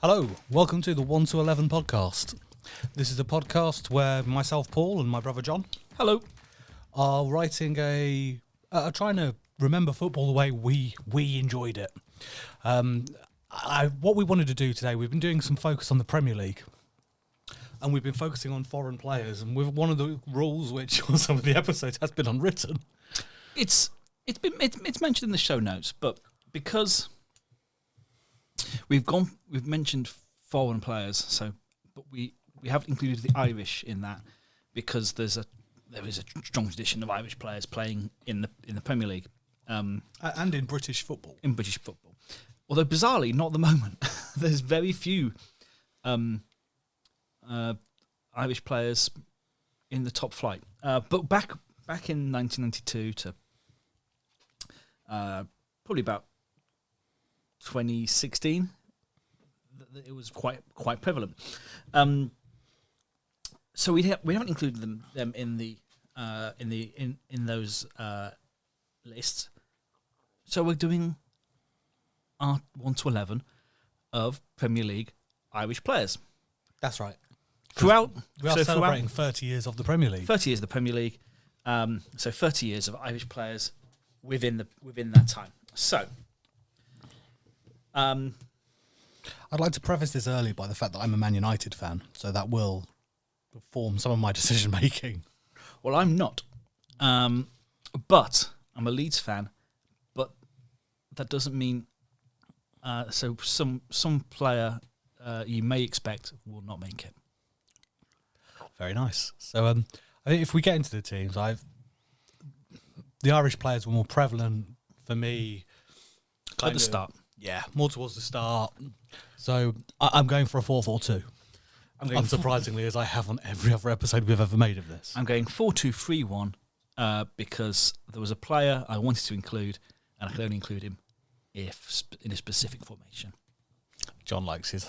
Hello, welcome to the 1 to 11 podcast. This is a podcast where myself, Paul, and my brother John are writing trying to remember football the way we enjoyed it. What we wanted to do today, we've been doing some focus on the Premier League, and we've been focusing on foreign players. And with one of the rules, which on some of the episodes has been unwritten, it's mentioned in the show notes, but because we've mentioned foreign players, but we haven't included the Irish in that because there is a strong tradition of Irish players playing in the Premier League and in British football. Although bizarrely, not at the moment. There's very few Irish players in the top flight. But back in 1992 to probably about 2016, it was quite prevalent. So we haven't included them in those lists. So we're doing our 1 to 11 of Premier League Irish players. That's right. We are celebrating 30 years of the Premier League. 30 years of the Premier League. So 30 years of Irish players within that time. So, I'd like to preface this early by the fact that I'm a Man United fan, so that will form some of my decision making. Well, I'm not, but I'm a Leeds fan. But that doesn't mean so some player you may expect will not make it. Very nice. So, I think if we get into the teams, the Irish players were more prevalent for me At the start. Yeah, more towards the start. So I'm going for a 4-4-2. Unsurprisingly, as I have on every other episode we've ever made of this. I'm going 4-2-3-1 because there was a player I wanted to include, and I could only include him if in a specific formation. John likes his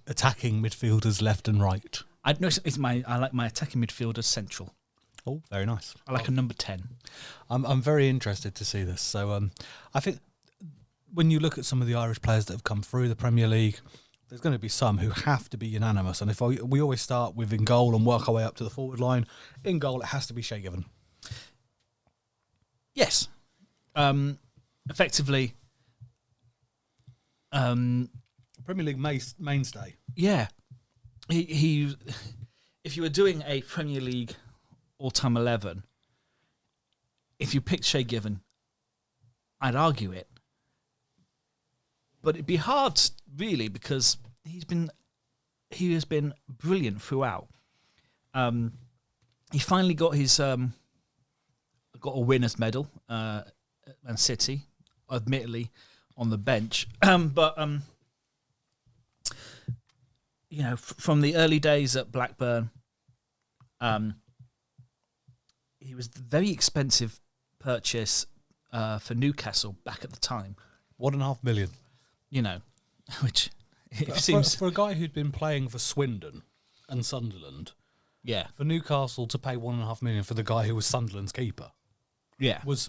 attacking midfielders left and right. I like my attacking midfielders central. Oh, very nice. I like a number 10. I'm very interested to see this. So I think when you look at some of the Irish players that have come through the Premier League, there's going to be some who have to be unanimous. And if we always start with in goal and work our way up to the forward line, in goal it has to be Shay Given. Yes. Effectively. Premier League mainstay. Yeah. He if you were doing a Premier League all-time 11, if you picked Shay Given, I'd argue it. But it'd be hard, really, because he has been brilliant throughout. He finally got his got a winners' medal at Man City, admittedly on the bench, but from the early days at Blackburn, he was a very expensive purchase for Newcastle back at the time. $1.5 million. Which it seems for a guy who'd been playing for Swindon and Sunderland. Yeah, for Newcastle to pay $1.5 million for the guy who was Sunderland's keeper. Yeah, was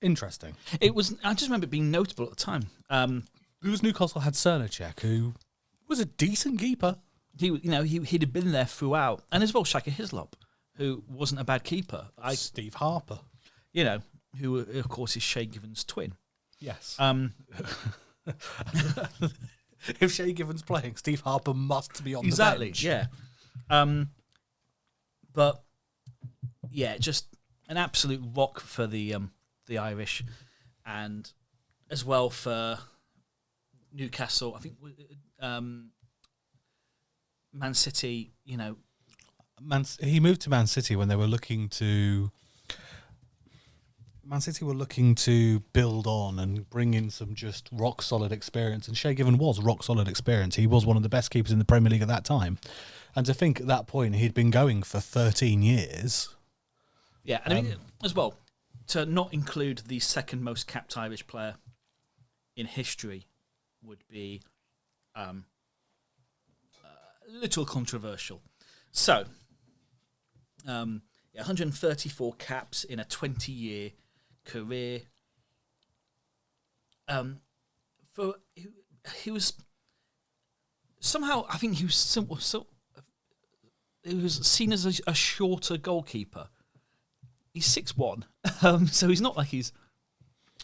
interesting. It was. I just remember it being notable at the time. Because Newcastle had Cernacek, who was a decent keeper. He'd have been there throughout, and as well Shaka Hislop, who wasn't a bad keeper. Steve Harper, who of course is Shay Given's twin. Yes. If Shay Given's playing, Steve Harper must be on the bench. Yeah. But yeah, just an absolute rock for the Irish, and as well for Newcastle. I think Man City. He moved to Man City when they were looking to. Man City were looking to build on and bring in some just rock solid experience, and Shay Given was rock solid experience. He was one of the best keepers in the Premier League at that time, and to think at that point he'd been going for 13 years. Yeah, and I mean as well to not include the second most capped Irish player in history would be a little controversial. So, 134 caps in a 20-year career. he was somehow. I think he was he was seen as a shorter goalkeeper. He's 6'1", so he's not like he's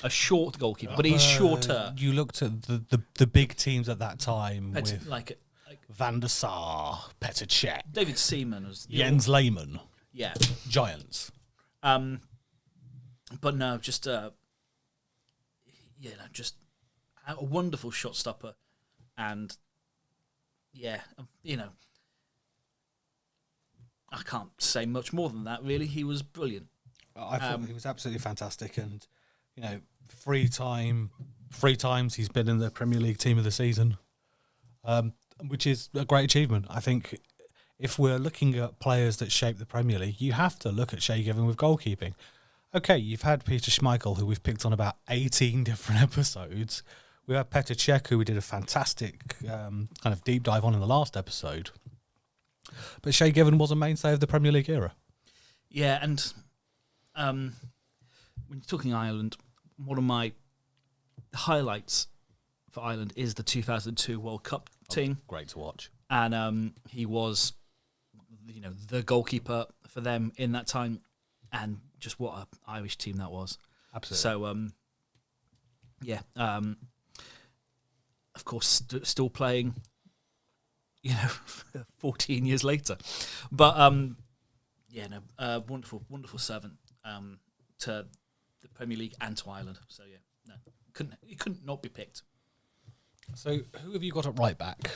a short goalkeeper, but he's shorter. You looked at the big teams at that time with like Van der Sar, Petr Cech, David Seaman was Jens Lehmann. Yeah, giants. But no, just just a wonderful shot stopper, and I can't say much more than that. Really, he was brilliant. I thought he was absolutely fantastic, and 3 times he's been in the Premier League Team of the Season, which is a great achievement. I think if we're looking at players that shape the Premier League, you have to look at Shay Given with goalkeeping. Okay, you've had Peter Schmeichel, who we've picked on about 18 different episodes. We have Petr Cech, who we did a fantastic kind of deep dive on in the last episode. But Shay Given was a mainstay of the Premier League era. Yeah, and when you're talking Ireland, one of my highlights for Ireland is the 2002 World Cup team. Great to watch. And he was, the goalkeeper for them in that time, and just what an Irish team that was. Absolutely. So, of course, still playing, 14 years later. But, wonderful, wonderful servant to the Premier League and to Ireland. So, he couldn't not be picked. So, who have you got at right back?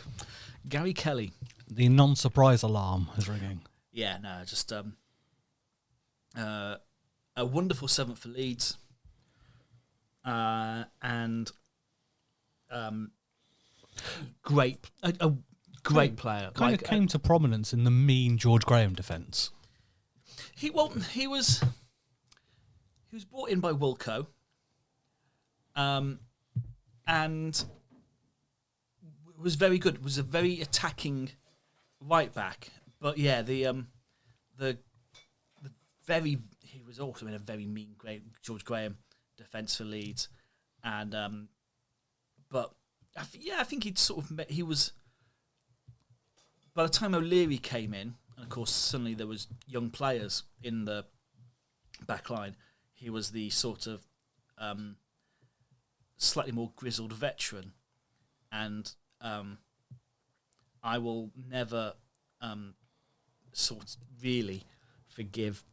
Gary Kelly. The non-surprise alarm is ringing. Yeah, no, just a wonderful servant for Leeds, and great player. Kind of came to prominence in the mean George Graham defence. He was brought in by Wilco, and was very good. Was a very attacking right back, but he was also in a very mean George Graham defence for Leeds, and but I think he was. By the time O'Leary came in, and of course suddenly there was young players in the back line, he was the sort of slightly more grizzled veteran, and I will never really forgive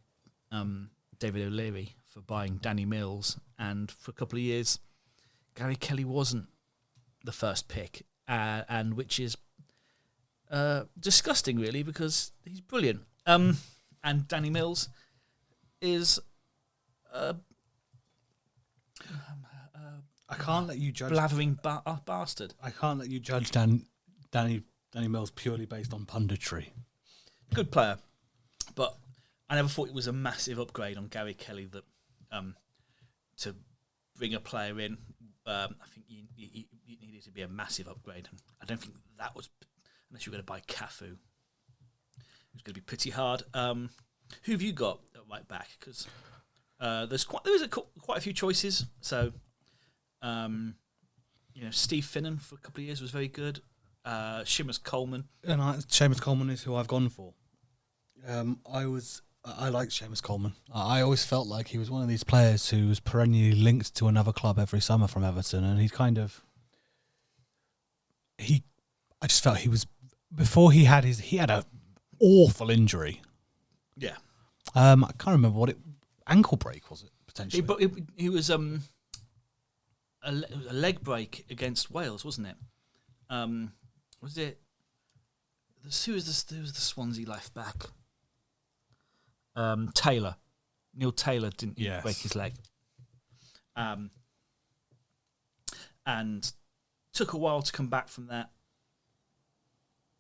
David O'Leary for buying Danny Mills, and for a couple of years Gary Kelly wasn't the first pick, and which is disgusting really, because he's brilliant, and Danny Mills is I can't let you judge blathering bastard. I can't let you judge Danny Mills purely based on punditry. Good player, but I never thought it was a massive upgrade on Gary Kelly that to bring a player in. I think you needed to be a massive upgrade. I don't think that was, unless you were going to buy Cafu. It was going to be pretty hard. Who have you got at right back? Because there is quite a few choices. So, Steve Finnan for a couple of years was very good. Seamus Coleman. And Seamus Coleman is who I've gone for. I liked Seamus Coleman. I always felt like he was one of these players who was perennially linked to another club every summer from Everton, and I just felt he was, before he had an awful injury. Yeah. I can't remember ankle break was it potentially? But he was a leg break against Wales, wasn't it? Was it? Who was the Swansea left back? Taylor. Neil Taylor didn't break his leg. And took a while to come back from that.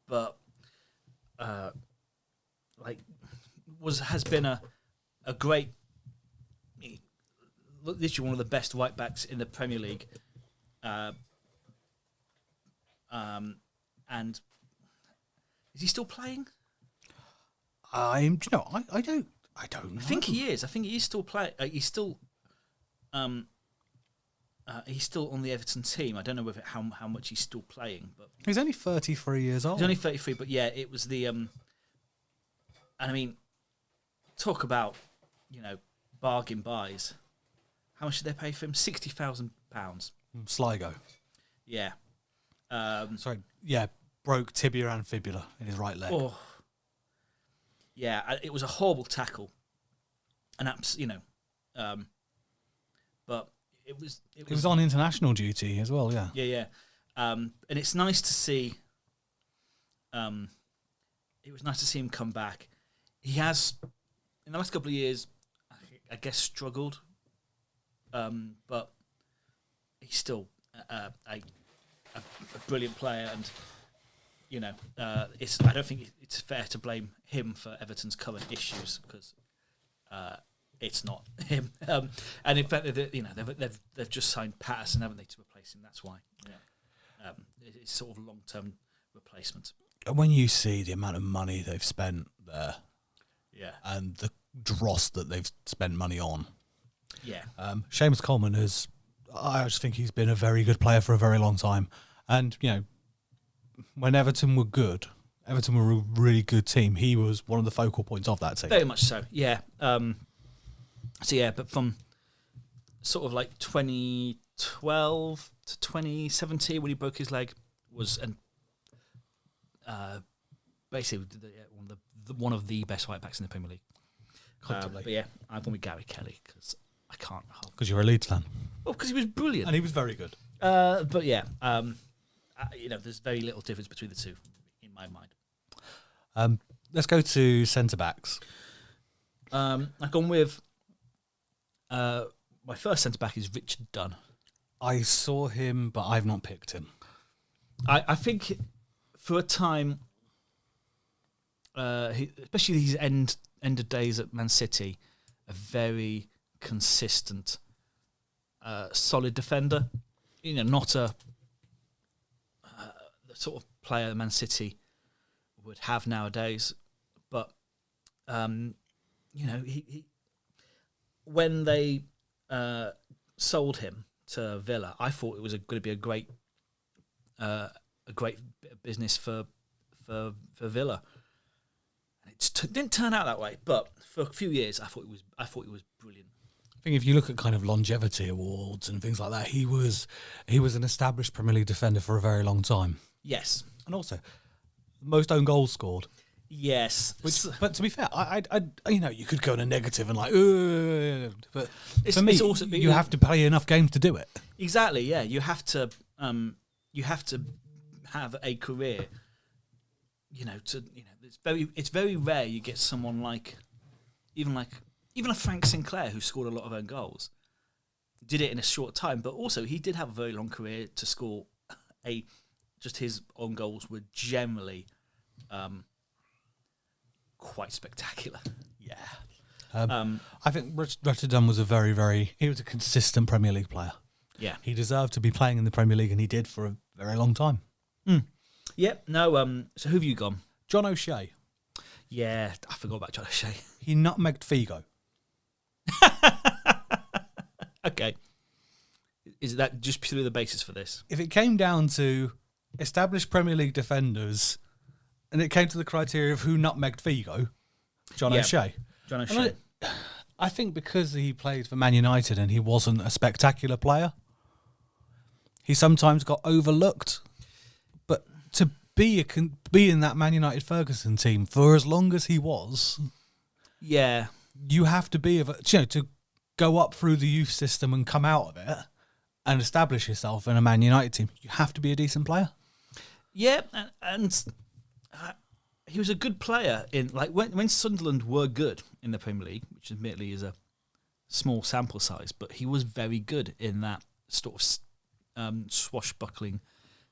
But has been a great, literally one of the best right backs in the Premier League. And is he still playing? I don't know. I think he is. I think he's still playing. He's still he's still on the Everton team. I don't know whether how much he's still playing, but He's only 33 years old. he's only 33. But yeah, it was the and I mean, talk about bargain buys. How much did they pay for him? £60,000. Sligo. Yeah. Sorry. Yeah, broke tibia and fibula in his right leg. Oh. Yeah, it was a horrible tackle, and but it was. He was on international duty as well. Yeah. Yeah. And it's nice to see. It was nice to see him come back. He has, in the last couple of years, I guess struggled, but he's still a brilliant player, and I don't think it's fair to blame him for Everton's current issues because it's not him. And in fact, they've just signed Patterson, haven't they, to replace him? That's why. Yeah. It's sort of a long-term replacement. When you see the amount of money they've spent there, yeah, and the dross that they've spent money on, yeah, Seamus Coleman I just think he's been a very good player for a very long time, and when Everton were good, Everton were a really good team. He was one of the focal points of that team. Very much so, yeah. But from sort of like 2012 to 2017, when he broke his leg, was basically one of the best right backs in the Premier League. But yeah, I've gone with Gary Kelly because I can't. Because you're a Leeds fan. Well, because he was brilliant, and he was very good. But yeah, there's very little difference between the two in my mind. Let's go to centre backs. I've gone with my first centre back is Richard Dunn. I saw him, but I've not picked him. I think for a time, especially his end of days at Man City, a very consistent, solid defender. Not the sort of player Man City would have nowadays, but he when they sold him to Villa, I thought it was going to be a great bit of business for Villa. It didn't turn out that way, but for a few years, I thought it was brilliant. I think if you look at kind of longevity awards and things like that, he was an established Premier League defender for a very long time. Yes, and also most own goals scored. Yes, but to be fair, I you could go in a negative and but for me, you have to play enough games to do it. Exactly. Yeah, you have to have a career. It's very rare you get someone like even a Frank Sinclair who scored a lot of own goals, did it in a short time, but also he did have a very long career to score just his own goals were generally quite spectacular. Yeah. I think Richard Dunn was he was a consistent Premier League player. Yeah. He deserved to be playing in the Premier League, and he did for a very long time. Yep. No. So who have you gone? John O'Shea. Yeah, I forgot about John O'Shea. He nutmegged Figo. Okay. Is that just purely the basis for this? If it came down to established Premier League defenders, and it came to the criteria of who nutmegged Figo, John O'Shea. John O'Shea. I think because he played for Man United and he wasn't a spectacular player, he sometimes got overlooked. But to be in that Man United Ferguson team for as long as he was, yeah, you have to be to go up through the youth system and come out of it and establish yourself in a Man United team. You have to be a decent player. Yeah, and he was a good player in when Sunderland were good in the Premier League, which admittedly is a small sample size, but he was very good in that sort of swashbuckling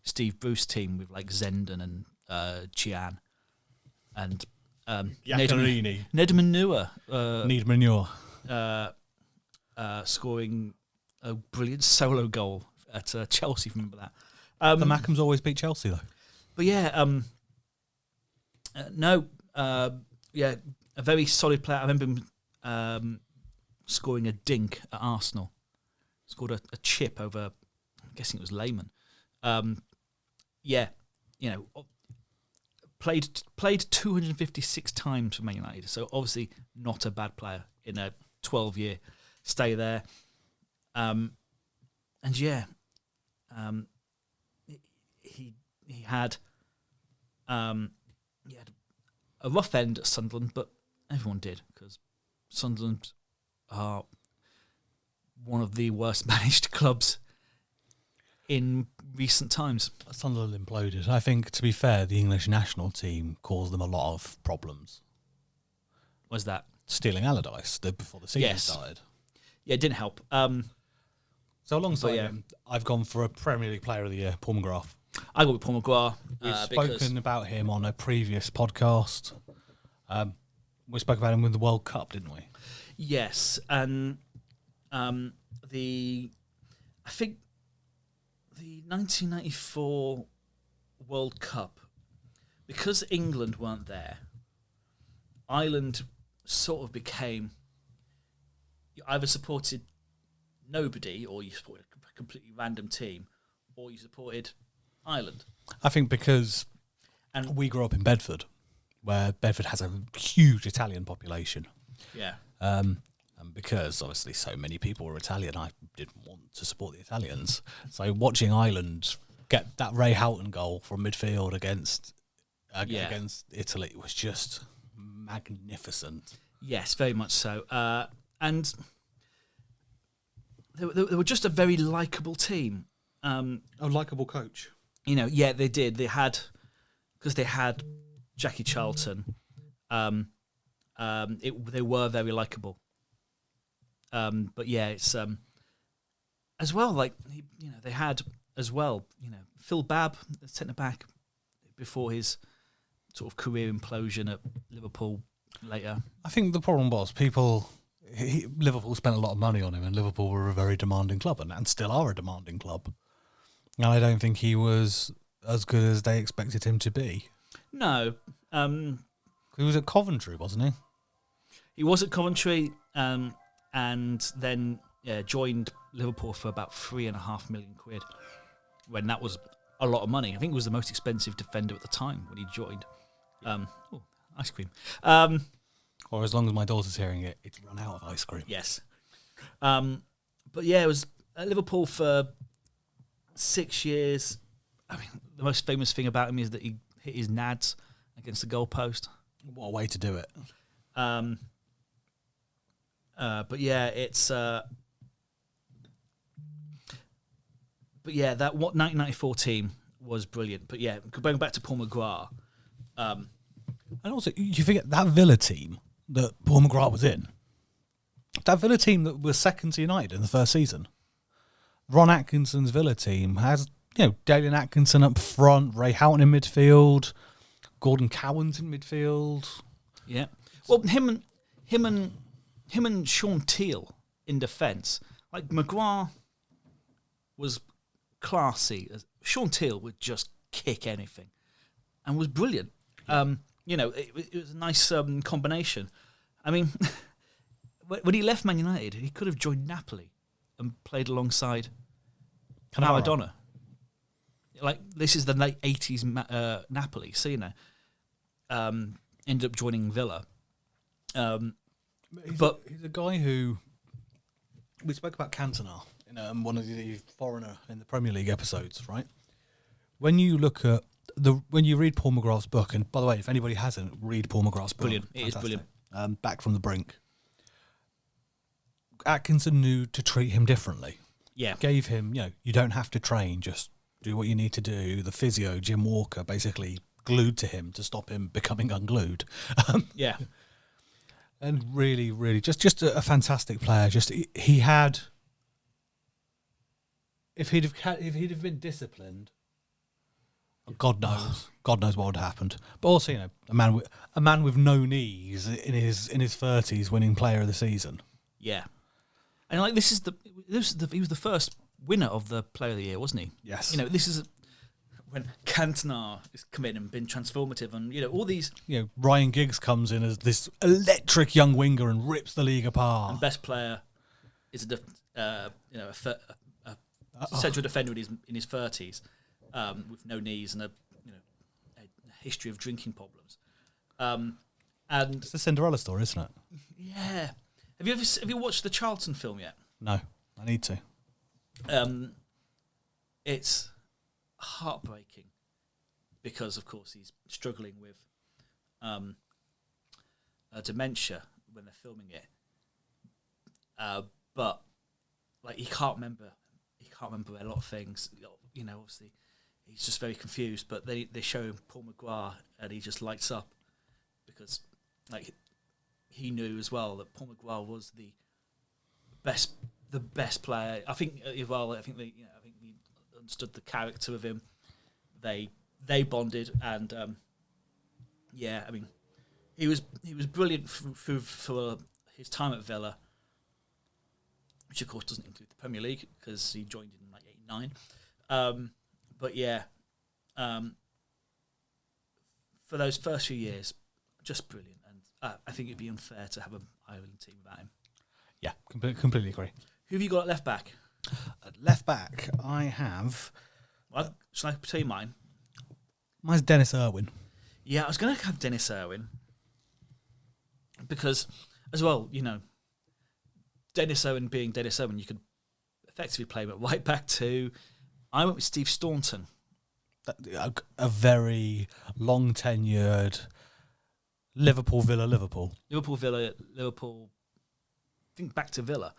Steve Bruce team with like Zenden and Chian and Ned Manure. Need manure. Scoring a brilliant solo goal at Chelsea. Remember that? The Mackems always beat Chelsea though. But yeah, a very solid player. I remember him scoring a dink at Arsenal scored a chip over, I'm guessing it was Lehmann. Played 256 times for Man United, so obviously not a bad player in a 12-year stay there. He had a rough end at Sunderland, but everyone did, because Sunderland are one of the worst managed clubs in recent times. Sunderland imploded. I think, to be fair, the English national team caused them a lot of problems. Was that? Stealing Allardyce before the season started. Yeah, it didn't help. So alongside him, I've gone for a Premier League Player of the Year, Paul McGrath. I got with Paul McGrath. We've spoken about him on a previous podcast. We spoke about him with the World Cup, didn't we? Yes, and I think the 1994 World Cup, because England weren't there, Ireland sort of became, you either supported nobody or you supported a completely random team, or you supported Ireland. I think because we grew up in Bedford, where Bedford has a huge Italian population. Yeah. And because obviously so many people were Italian, I didn't want to support the Italians. So watching Ireland get that Ray Houghton goal from midfield against Italy was just magnificent. Yes, very much so. And they were just a very likeable team. A likeable coach. They did. They had Jackie Charlton. They were very likeable. But yeah, it's as well. Like they had as well. Phil Babb, the centre back, before his sort of career implosion at Liverpool later. I think the problem was Liverpool spent a lot of money on him, and Liverpool were a very demanding club, and still are a demanding club. And I don't think he was as good as they expected him to be. No. He was at Coventry, wasn't he? He was at Coventry, and then joined Liverpool for about £3.5 million, when that was a lot of money. I think he was the most expensive defender at the time when he joined. Ice cream. Or as long as my daughter's hearing it, it's run out of ice cream. Yes. But yeah, it was at Liverpool for 6 years. I mean, the most famous thing about him is that he hit his nads against the goalpost. What a way to do it. But yeah, it's. But yeah, that 1994 team was brilliant. But yeah, going back to Paul McGrath. And also, you forget that Villa team that Paul McGrath was in. That Villa team that was second to United in the first season. Ron Atkinson's Villa team has, Dalian Atkinson up front, Ray Houghton in midfield, Gordon Cowan's in midfield. Yeah. Well, him and Sean Teal in defence. Like, McGrath was classy. Sean Teal would just kick anything and was brilliant. It was a nice combination. I mean, when he left Man United, he could have joined Napoli and played alongside Maradona. Like, this is the late 80s Napoli, so, ended up joining Villa. He's a guy who... We spoke about Cantona in one of the Foreigner in the Premier League episodes, right? When you look at when you read Paul McGrath's book, and by the way, if anybody hasn't, read Paul McGrath's book. Brilliant. It is brilliant. Back from the Brink. Atkinson knew to treat him differently. Yeah. Gave him, you don't have to train, just do what you need to do. The physio, Jim Walker, basically glued to him to stop him becoming unglued. Yeah. And really, really, just a fantastic player. Just he had, if he'd have been disciplined, God knows what would have happened. But also, a man with no knees in his 30s, winning Player of the Season. Yeah, and like he was the first winner of the Player of the Year, wasn't he? Yes. This is when Cantona has come in and been transformative, and all these. Ryan Giggs comes in as this electric young winger and rips the league apart. And best player is a central defender in his 30s, with no knees and a history of drinking problems. And It's a Cinderella story, isn't it? yeah, have you watched the Charlton film yet? No, I need to. It's heartbreaking because, of course, he's struggling with dementia when they're filming it. But like he can't remember a lot of things. Obviously, he's just very confused. But they show him Paul McGrath, and he just lights up because like he knew as well that Paul McGrath was the best player. I think he understood the character of him. They bonded, and he was brilliant for his time at Villa, which of course doesn't include the Premier League because he joined in like '89. For those first few years, just brilliant, and I think it'd be unfair to have an Ireland team without him. Yeah, completely agree. Who have you got at left back? At left back, I have. Well, shall I tell you mine? Mine's Dennis Irwin. Yeah, I was going to have Dennis Irwin because, as well, Dennis Irwin being Dennis Irwin, you could effectively play him at right back too. I went with Steve Staunton. A very long tenured Liverpool. I think back to Villa.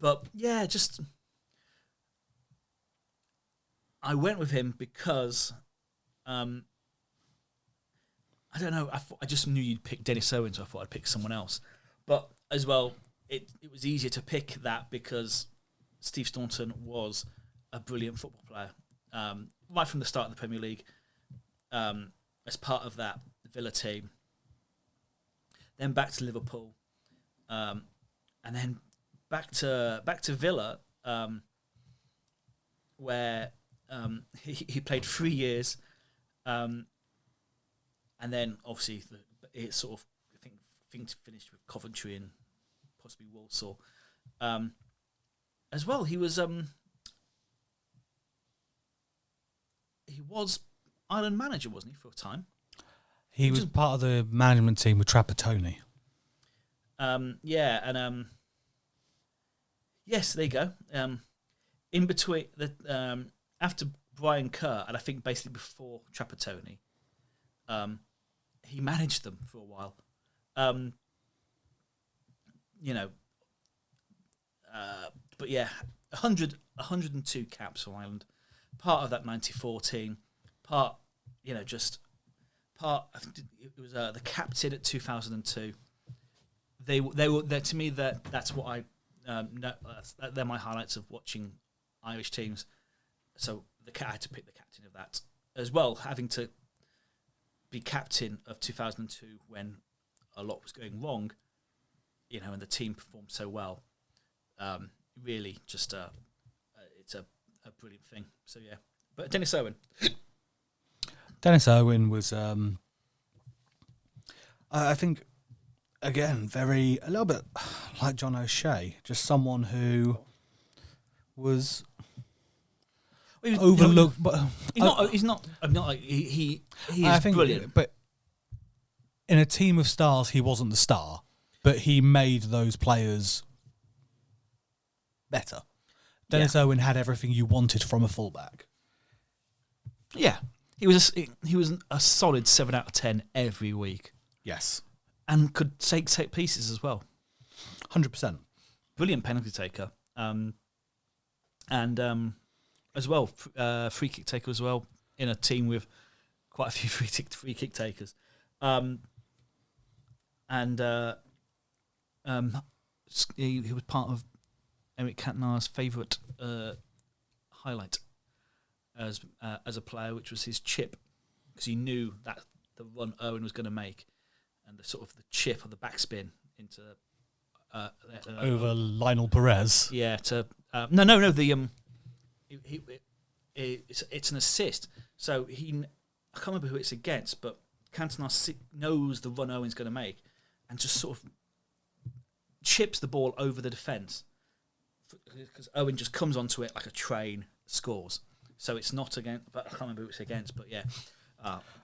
But yeah, just I went with him because I don't know. I just knew you'd pick Dennis Irwin, so I thought I'd pick someone else. But as well, it was easier to pick that because Steve Staunton was a brilliant football player right from the start of the Premier League, as part of that Villa team. Then back to Liverpool, and then back to Villa, where he played 3 years, and then obviously it sort of I think things finished with Coventry and possibly Walsall. As well, he was Ireland manager, wasn't he, for a time? He was part of the management team with Trapattoni. Yes, there you go. In between after Brian Kerr, and I think basically before Trapattoni, he managed them for a while. But yeah, 102 caps for Ireland. Part of that 94 team. Part, I think it was the captain at 2002. They were there to me. That's what I know. They're my highlights of watching Irish teams. So I had to pick the captain of that as well, having to be captain of 2002 when a lot was going wrong. And the team performed so well. Really, just it's a brilliant thing. So yeah, but Dennis Irwin. Dennis Irwin was, I think, again, a little bit like John O'Shea, just someone who was overlooked. But he's not. I'm not like he is brilliant. But in a team of stars, he wasn't the star, but he made those players better. Dennis Irwin had everything you wanted from a fullback. Yeah. He was a solid 7 out of 10 every week. Yes. And could take pieces as well. 100%. Brilliant penalty taker. And as well, free kick taker as well, in a team with quite a few free kick takers. He was part of Eric Cantona's favourite highlight as a player, which was his chip, because he knew that the run Irwin was going to make, and the sort of the chip or the backspin into over Lionel Perez. Yeah. No. It's an assist. So I can't remember who it's against, but Cantona knows the run Irwin's going to make, and just sort of chips the ball over the defence, because Owen just comes onto it like a train, scores. So it's not against, but I can't remember who it's against, but yeah.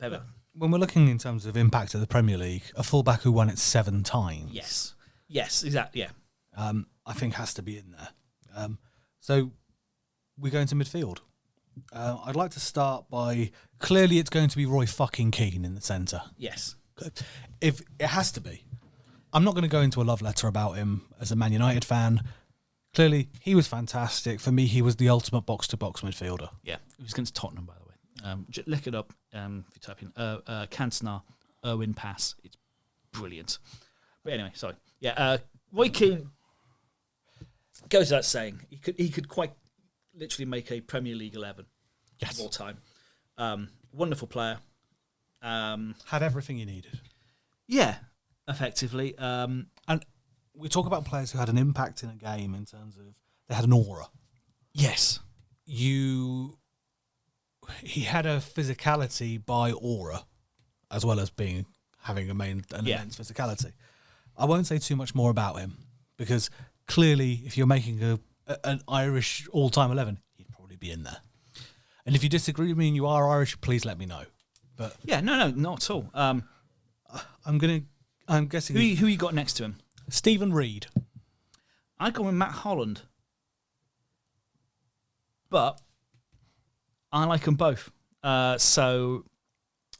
Better. When we're looking in terms of impact of the Premier League, a fullback who won it 7 times. Yes, exactly, yeah. I think has to be in there. So we go into midfield. I'd like to start by, clearly it's going to be Roy fucking Keane in the centre. Yes. If it has to be. I'm not going to go into a love letter about him as a Man United fan. Clearly, he was fantastic. For me, he was the ultimate box-to-box midfielder. Yeah, he was against Tottenham, by the way. Look it up if you type in Cantona, Irwin pass. It's brilliant. But anyway, sorry. Yeah, Roy Keane goes without saying. He could quite literally make a Premier League 11 of all time. Wonderful player. Had everything he needed. Yeah, effectively. And we talk about players who had an impact in a game in terms of they had an aura. Yes. He had a physicality by aura, as well as having immense physicality. I won't say too much more about him, because clearly, if you're making an Irish all-time 11, he'd probably be in there. And if you disagree with me and you are Irish, please let me know. But yeah, no, not at all. I'm guessing who you got next to him? Stephen Reid. I go with Matt Holland, but I like them both. So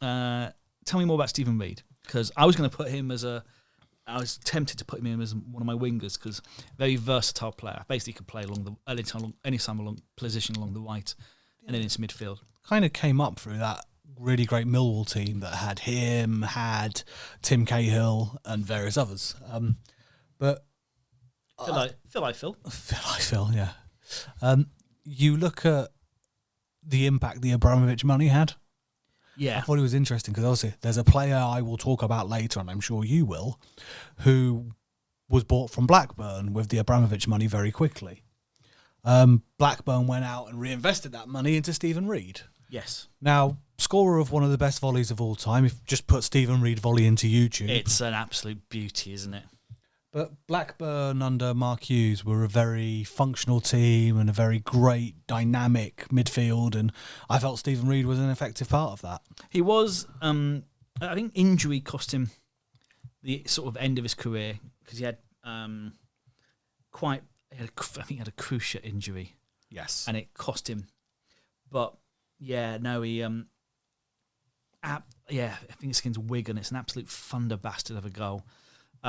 tell me more about Stephen Reid, because I was going to put him I was tempted to put him in as one of my wingers, because very versatile player. Basically, could play along any time along position along the right, and then into midfield. Kind of came up through that really great Millwall team that had him, had Tim Cahill, and various others. But Phil like Phil, yeah. You look at the impact the Abramovich money had. Yeah, I thought it was interesting, because obviously there's a player I will talk about later, and I'm sure you will, who was bought from Blackburn with the Abramovich money very quickly. Blackburn went out and reinvested that money into Stephen Reid. Yes. Now, scorer of one of the best volleys of all time. If you just put Stephen Reid volley into YouTube, it's an absolute beauty, isn't it? But Blackburn under Mark Hughes were a very functional team and a very great dynamic midfield, and I felt Stephen Reid was an effective part of that. He was. I think injury cost him the sort of end of his career, because he had I think he had a cruciate injury. Yes, and it cost him. But yeah, no, he I think it's against Wigan. It's an absolute thunder bastard of a goal. He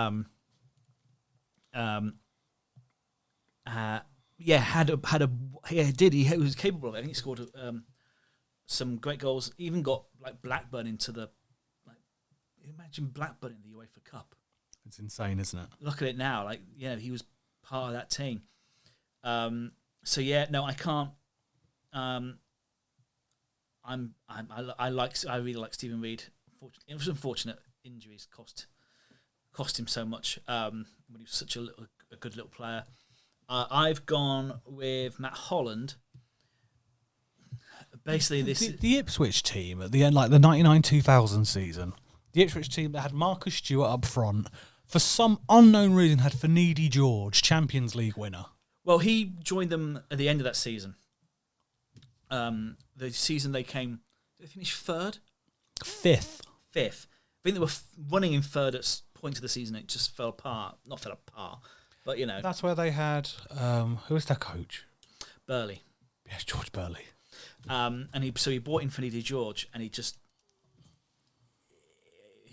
was capable of it. I think he scored some great goals. Even got like Blackburn into the imagine Blackburn in the UEFA Cup. It's insane, isn't it? Look at it now. He was part of that team. I can't. I really like Stephen Reid. It was unfortunate injuries cost him so much when he was such a good little player. I've gone with Matt Holland. Basically, the Ipswich team at the end, like the 99-2000 season, the Ipswich team that had Marcus Stewart up front, for some unknown reason had Finidi George, Champions League winner. Well, he joined them at the end of that season. The season they finished third? Fifth. I think they were running in third at point of the season. It just fell apart. Not fell apart, but you know. That's where they had who was their coach? Burley. Yes, George Burley. And he brought in Finidi George, and he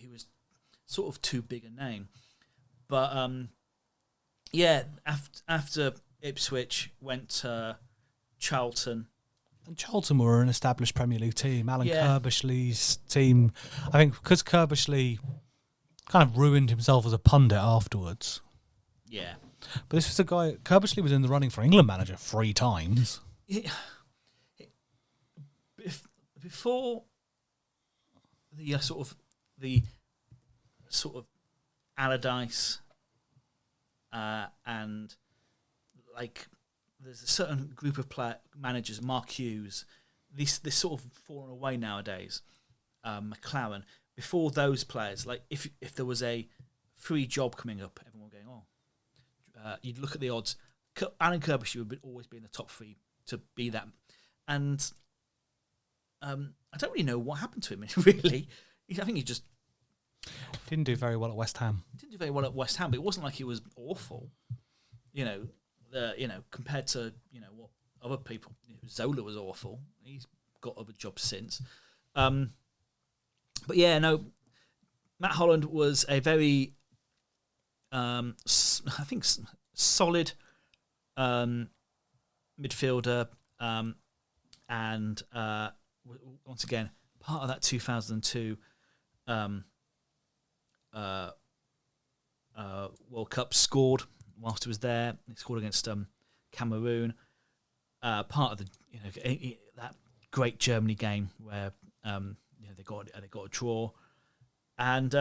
was sort of too big a name. But after Ipswich went to Charlton. And Charlton were an established Premier League team. Alan Kirbishley's team, I think, because Kirbishley kind of ruined himself as a pundit afterwards. Yeah. But this was a guy, Kirbishley was in the running for England manager 3 times. Before the sort of Allardyce and like there's a certain group of managers, Mark Hughes, this sort of fallen away nowadays. McLaren. Before those players, like if there was a free job coming up, everyone going, you'd look at the odds. Alan Kirbishy would always be in the top 3 to be that. And I don't really know what happened to him, really. I think he just didn't do very well at West Ham. Didn't do very well at West Ham, but it wasn't like he was awful. Compared to what other people. Zola was awful. He's got other jobs since. But yeah, no. Matt Holland was a very, solid midfielder, and once again part of that 2002 World Cup. Scored whilst he was there. He scored against Cameroon. Part of the that great Germany game where they got a draw, and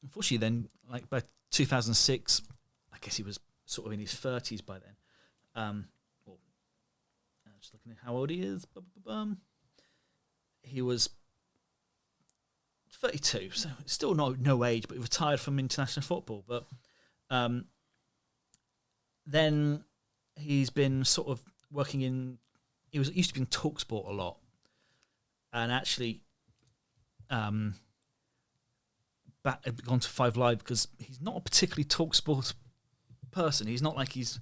unfortunately then, like by 2006, I guess he was sort of in his 30s by then. Just looking at how old he is. He was 32, so still no age, but he retired from international football. But then he's been sort of working in. He used to be in TalkSport a lot, and actually, gone to 5 Live because he's not a particularly TalkSport person. He's not like it's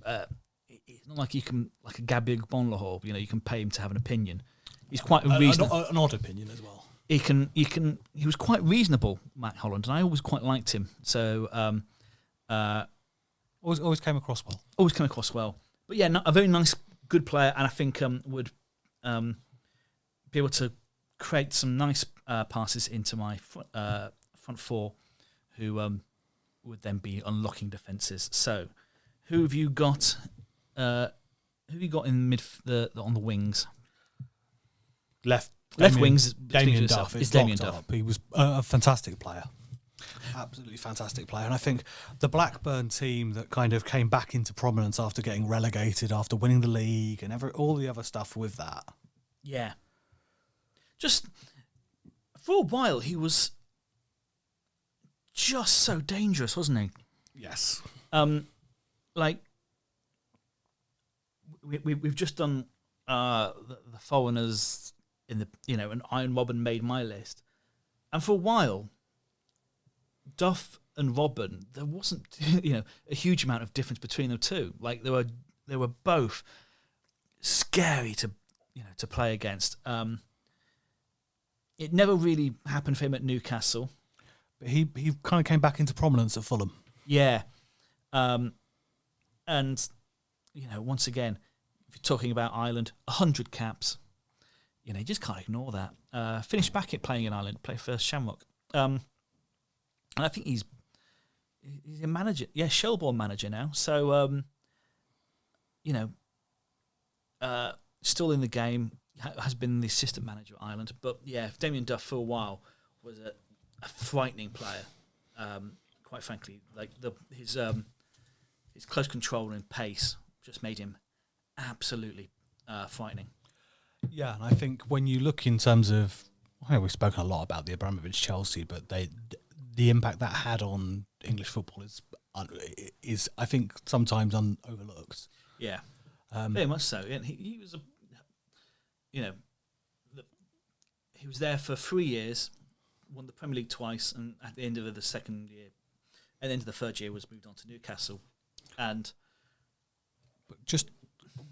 not like you can like a Gabriel Bonlahor. You can pay him to have an opinion. He's quite reasonable. An odd opinion as well. He was quite reasonable, Matt Holland, and I always quite liked him. So always came across well. Always came across well. But yeah, a very nice, good player, and I think would be able to create some nice passes into my front 4, who would then be unlocking defences. So, who have you got? Who have you got in on the wings? Left wings. Damien Duff is Damien Duff. He was a fantastic player, absolutely fantastic player. And I think the Blackburn team that kind of came back into prominence after getting relegated, after winning the league, and all the other stuff with that. Yeah. Just for a while, he was just so dangerous, wasn't he? Yes. We've just done the foreigners in the and Iron Robin made my list, and for a while, Duff and Robin, there wasn't a huge amount of difference between the two. Like they were both scary to play against. It never really happened for him at Newcastle. But he kind of came back into prominence at Fulham. Yeah. And, once again, if you're talking about Ireland, 100 caps, you just can't ignore that. Finished back at playing in Ireland, play for Shamrock. And I think he's a manager. Yeah, Shelbourne manager now. So, still in the game, has been the assistant manager at Ireland. But yeah, Damien Duff for a while was a frightening player. Quite frankly, like his close control and pace just made him absolutely frightening. Yeah, and I think when you look in terms of, we've spoken a lot about the Abramovich Chelsea, but the impact that had on English football is I think sometimes overlooked. Yeah, very much so. And he was he was there for 3 years, won the Premier League twice, and at the end of the second year, at the end of the third year, was moved on to Newcastle, and just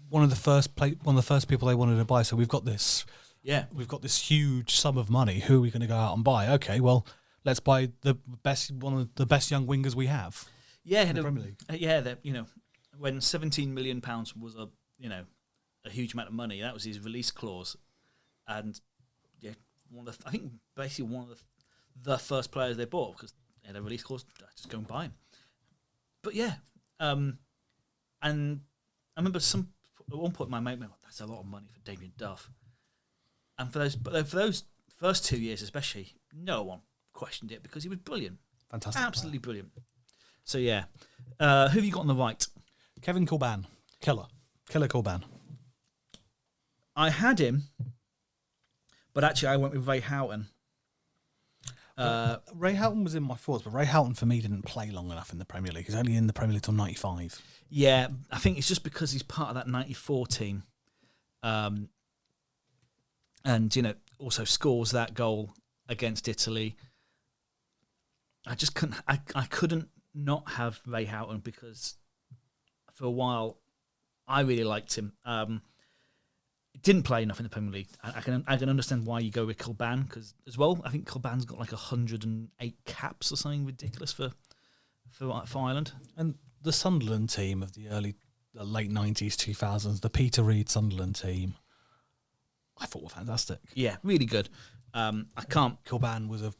one of the first people they wanted to buy. So we've got this. Yeah, we've got this huge sum of money. Who are we going to go out and buy? Okay, well, let's buy one of the best young wingers we have. Yeah, in the Premier League. When £17 million was a huge amount of money, that was his release clause, and yeah, one of the first players they bought because they had a release clause. Just go and buy him. But yeah, and I remember at one point my mate went, "That's a lot of money for Damien Duff," and for those first 2 years especially, no one questioned it because he was brilliant, fantastic, absolutely brilliant. So yeah, who have you got on the right? Kevin Corban, killer Corban. I had him, but actually I went with Ray Houghton. Ray Houghton was in my thoughts, but Ray Houghton for me didn't play long enough in the Premier League. He's only in the Premier League till 95. Yeah, I think it's just because he's part of that 94 team. And, also scores that goal against Italy. I just couldn't. I couldn't not have Ray Houghton because for a while I really liked him. Didn't play enough in the Premier League. I can understand why you go with Kilban because as well I think Kilban's got like 108 caps or something ridiculous for Ireland. And the Sunderland team of the late 90s, 2000s, the Peter Reid Sunderland team, I thought were fantastic. Yeah, really good. Kilban was a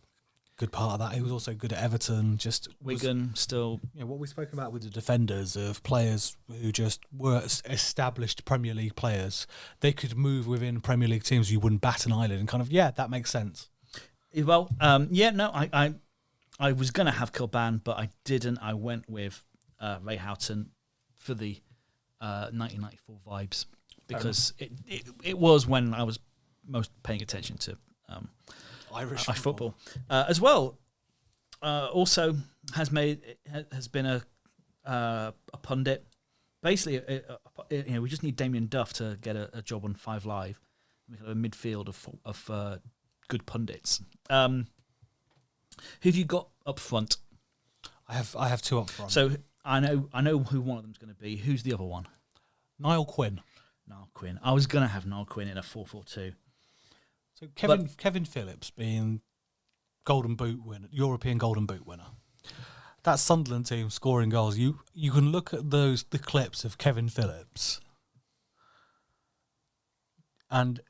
good part of that. He was also good at Everton. Wigan still. What we spoke about with the defenders of players who just were established Premier League players. They could move within Premier League teams. You wouldn't bat an eyelid and that makes sense. Well, I was going to have Kilban, but I didn't. I went with Ray Houghton for the 1994 vibes because it was when I was most paying attention to Irish football. As well. Also has been a pundit. Basically, we just need Damien Duff to get a job on 5 Live. We have a midfield of good pundits. Who have you got up front? I have 2 up front. So I know who one of them's going to be. Who's the other one? Niall Quinn. I was going to have Niall Quinn in a 4-4-2. So Kevin Phillips being Golden Boot winner, European Golden Boot winner. That Sunderland team scoring goals. You can look at the clips of Kevin Phillips, and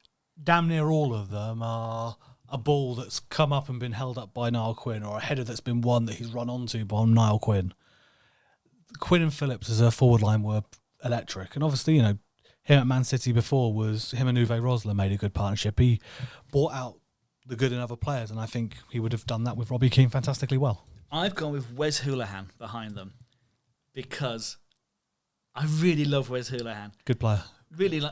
damn near all of them are a ball that's come up and been held up by Niall Quinn, or a header that's been won that he's run onto by Niall Quinn. Quinn and Phillips as a forward line were electric, and obviously him at Man City before was him and Uwe Rosler made a good partnership. He brought out the good in other players, and I think he would have done that with Robbie Keane fantastically well. I've gone with Wes Hoolahan behind them because I really love Wes Hoolahan. Good player. Really,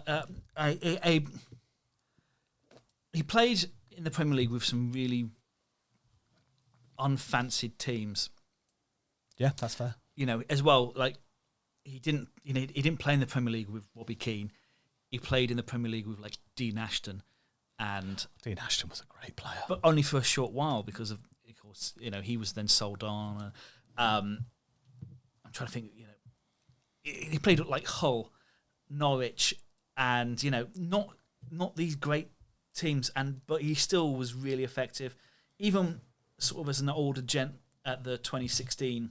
he played in the Premier League with some really unfancied teams. Yeah, that's fair. As well, like he didn't play in the Premier League with Robbie Keane. He played in the Premier League with like Dean Ashton, and Dean Ashton was a great player, but only for a short while because of course, he was then sold on. I'm trying to think. He played at like Hull, Norwich, and not these great teams, but he still was really effective, even sort of as an older gent at the 2016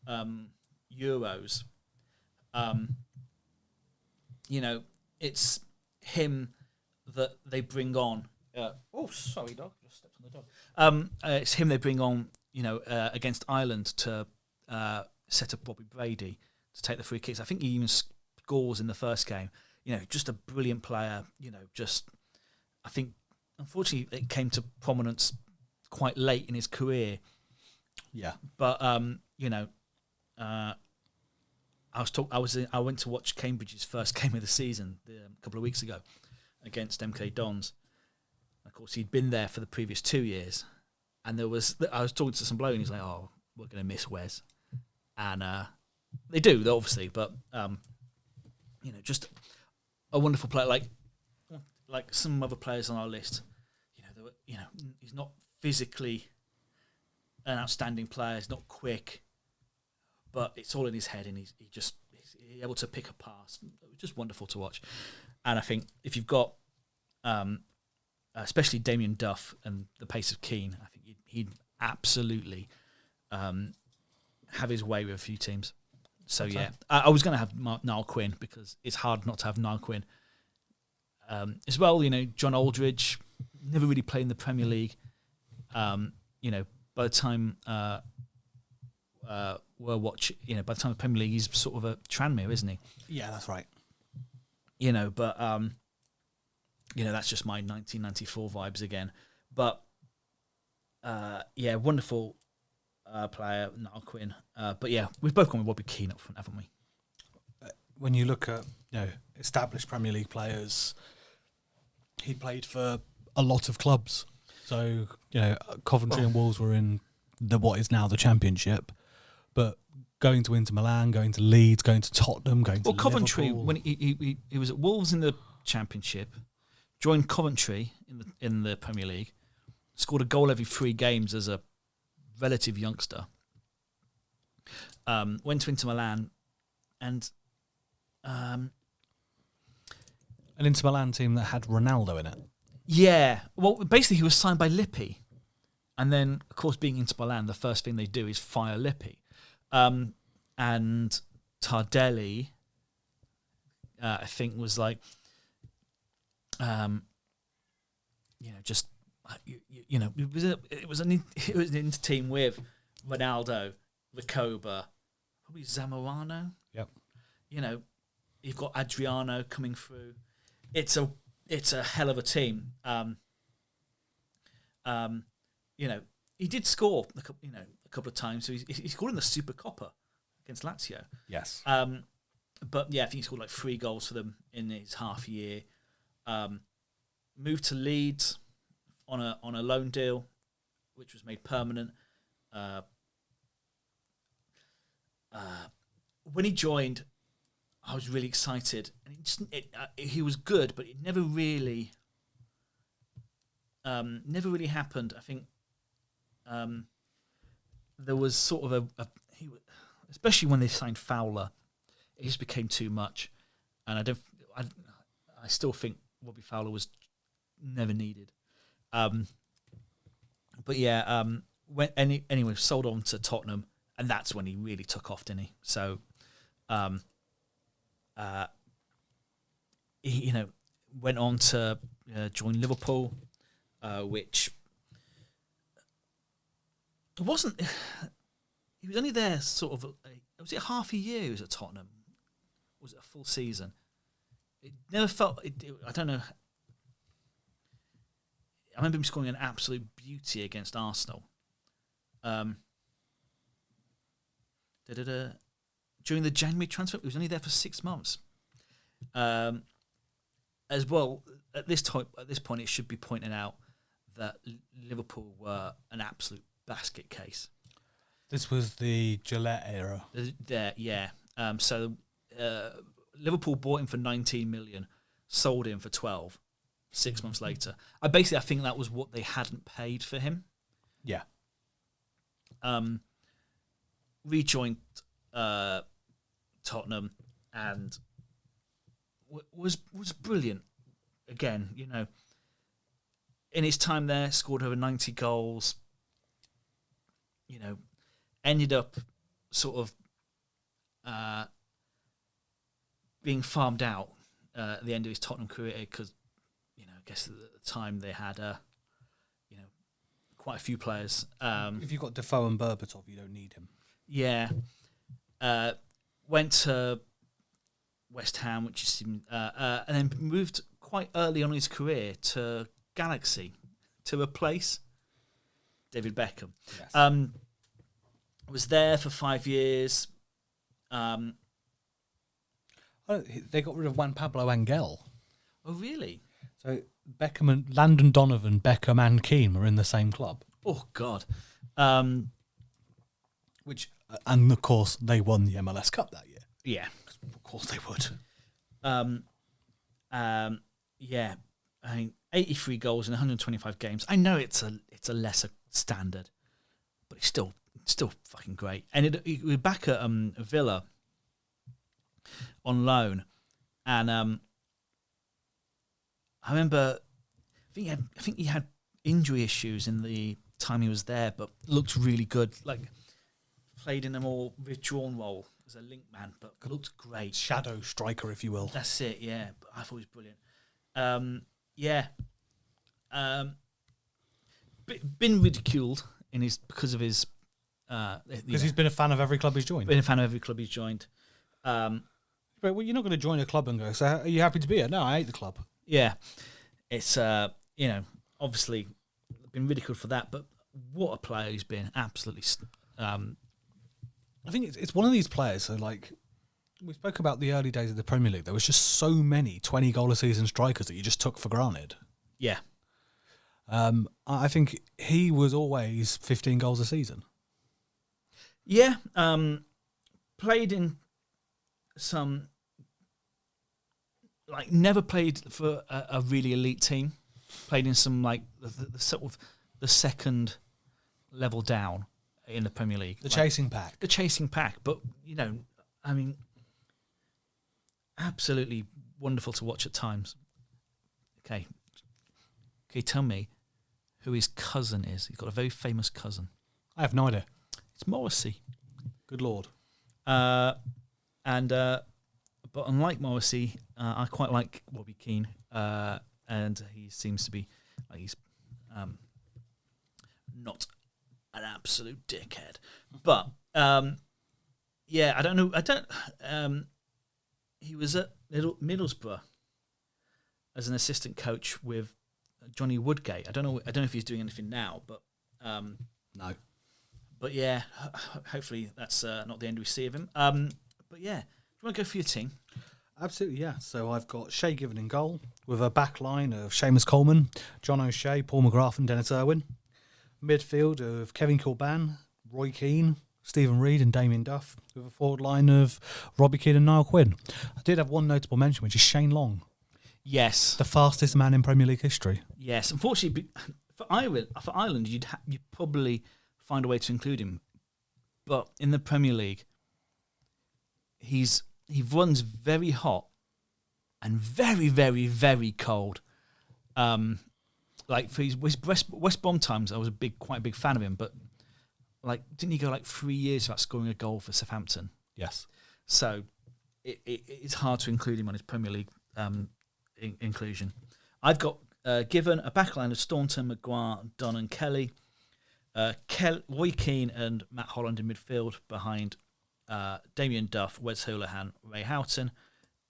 Euros. It's him that they bring on. Sorry, dog. Just stepped on the dog. It's him they bring on, against Ireland to set up Bobby Brady to take the free kicks. I think he even scores in the first game. Just a brilliant player. I think, unfortunately, it came to prominence quite late in his career. Yeah, but I went to watch Cambridge's first game of the season a couple of weeks ago against MK Dons. Of course, he'd been there for the previous 2 years, and I was talking to some bloke, and he's like, "Oh, we're going to miss Wes," and they do, obviously, but just a wonderful player, like some other players on our list. He's not physically an outstanding player. He's not quick, but it's all in his head, and he's able to pick a pass. Just wonderful to watch. And I think if you've got, especially Damien Duff and the pace of Keane, I think he'd absolutely have his way with a few teams. So yeah, I was going to have Niall Quinn because it's hard not to have Niall Quinn. As well, John Aldridge never really played in the Premier League. By the time we're watching, by the time the Premier League, he's sort of a Tranmere, isn't he? Yeah, that's right. But that's just my 1994 vibes again. But wonderful player, Niall Quinn. But yeah, we've both gone with Robbie Keane up front, haven't we? When you look at established Premier League players, he played for a lot of clubs. So, Coventry and Wolves were in what is now the Championship, but going to Inter Milan, going to Leeds, going to Tottenham, going to Coventry, Liverpool. when he was at Wolves in the Championship, joined Coventry in the Premier League, scored a goal every 3 games as a relative youngster. Went to Inter Milan, and an Inter Milan team that had Ronaldo in it. Yeah, well, basically he was signed by Lippi, and then of course being Inter Milan, the first thing they do is fire Lippi, and Tardelli, I think was like, just it was an Inter team with Ronaldo, Recoba, probably Zamorano. Yep. You've got Adriano coming through. It's a hell of a team. He did score a couple of times. So he scored in the Super Coppa against Lazio. Yes. But yeah, I think he scored like 3 goals for them in his half year. Moved to Leeds on a loan deal, which was made permanent. When he joined, I was really excited, and he was good, but it never really happened. I think there was sort of especially when they signed Fowler, it just became too much, and I still think Robbie Fowler was never needed. But yeah, anyway, sold on to Tottenham, and that's when he really took off, didn't he? So. He went on to join Liverpool, which it wasn't. He was only there sort of. Was it half a year? He was at Tottenham. Was it a full season? It never felt. I don't know. I remember him scoring an absolute beauty against Arsenal. During the January transfer, he was only there for 6 months. As well, at this point, it should be pointed out that Liverpool were an absolute basket case. This was the Gillette era. So Liverpool bought him for 19 million, sold him for 12. 6 months later, I think that was what they hadn't paid for him. Yeah. Rejoined Tottenham and was brilliant. Again, in his time there, scored over 90 goals. Ended up sort of being farmed out at the end of his Tottenham career because, I guess at the time they had quite a few players. If you've got Defoe and Berbatov, you don't need him. Yeah. Went to West Ham, which is, and then moved quite early on in his career to Galaxy to replace David Beckham. Yes. Was there for 5 years. They got rid of Juan Pablo Angel. Oh, really? So Beckham and Landon Donovan, Beckham and Keane were in the same club. Oh, God. And of course, they won the MLS Cup that year. Yeah. Of course they would. Yeah. I mean, 83 goals in 125 games. I know it's a lesser standard, but it's still fucking great. And he was back at Villa on loan, and I remember, I think he had injury issues in the time he was there, but looked really good. Like, played in a more withdrawn role as a link man, but looked great. Shadow striker, if you will. That's it. Yeah, but I thought he was brilliant. Yeah. Been ridiculed because of his. Because he's been a fan of every club he's joined. Been a fan of every club he's joined. But you're not going to join a club and go, so are you happy to be here? No, I hate the club. Yeah. It's, obviously been ridiculed for that, but what a player he's been. Absolutely. I think it's one of these players, so like, we spoke about the early days of the Premier League. There was just so many 20-goal-a-season strikers that you just took for granted. Yeah. I think he was always 15 goals a season. Yeah, played in some, like, never played for a really elite team. Played in some, like, the sort of the second level down in the Premier League. The chasing pack. The chasing pack. But, I mean, absolutely wonderful to watch at times. Okay. Can you tell me who his cousin is? He's got a very famous cousin. I have no idea. It's Morrissey. Good Lord. But unlike Morrissey, I quite like Robbie Keane, and he seems to be like he's not an absolute dickhead. But yeah, I don't know. He was at Middlesbrough as an assistant coach with Johnny Woodgate. I don't know if he's doing anything now, but No. But yeah, hopefully that's not the end we see of him. But yeah, do you want to go for your team? Absolutely, yeah. So I've got Shea Given in goal with a back line of Seamus Coleman, John O'Shea, Paul McGrath and Dennis Irwin. Midfield of Kevin Kilban, Roy Keane, Stephen Reid and Damien Duff, with a forward line of Robbie Keane and Niall Quinn. I did have one notable mention, which is Shane Long. Yes. The fastest man in Premier League history. Yes. Unfortunately, for Ireland, you'd probably find a way to include him. But in the Premier League, he runs very hot and very, very, very cold. Like for his West Brom times, I was quite a big fan of him. But like, didn't he go like 3 years without scoring a goal for Southampton? Yes. So it's hard to include him on his Premier League inclusion. I've got Given a backline of Staunton, Maguire, Dunn and Kelly. Roy Keane and Matt Holland in midfield behind Damien Duff, Wes Houlihan, Ray Houghton,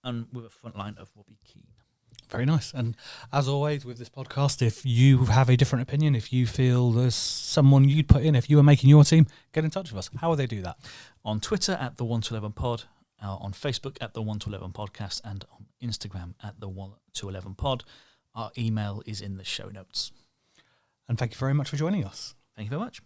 and with a front line of Robbie Keane. Very nice. And as always with this podcast, if you have a different opinion, if you feel there's someone you'd put in, if you were making your team, get in touch with us. How would they do that? On Twitter at the 1 to 11 pod, on Facebook at the 1 to 11 podcast, and on Instagram at the 1 to 11 pod. Our email is in the show notes. And thank you very much for joining us. Thank you very much.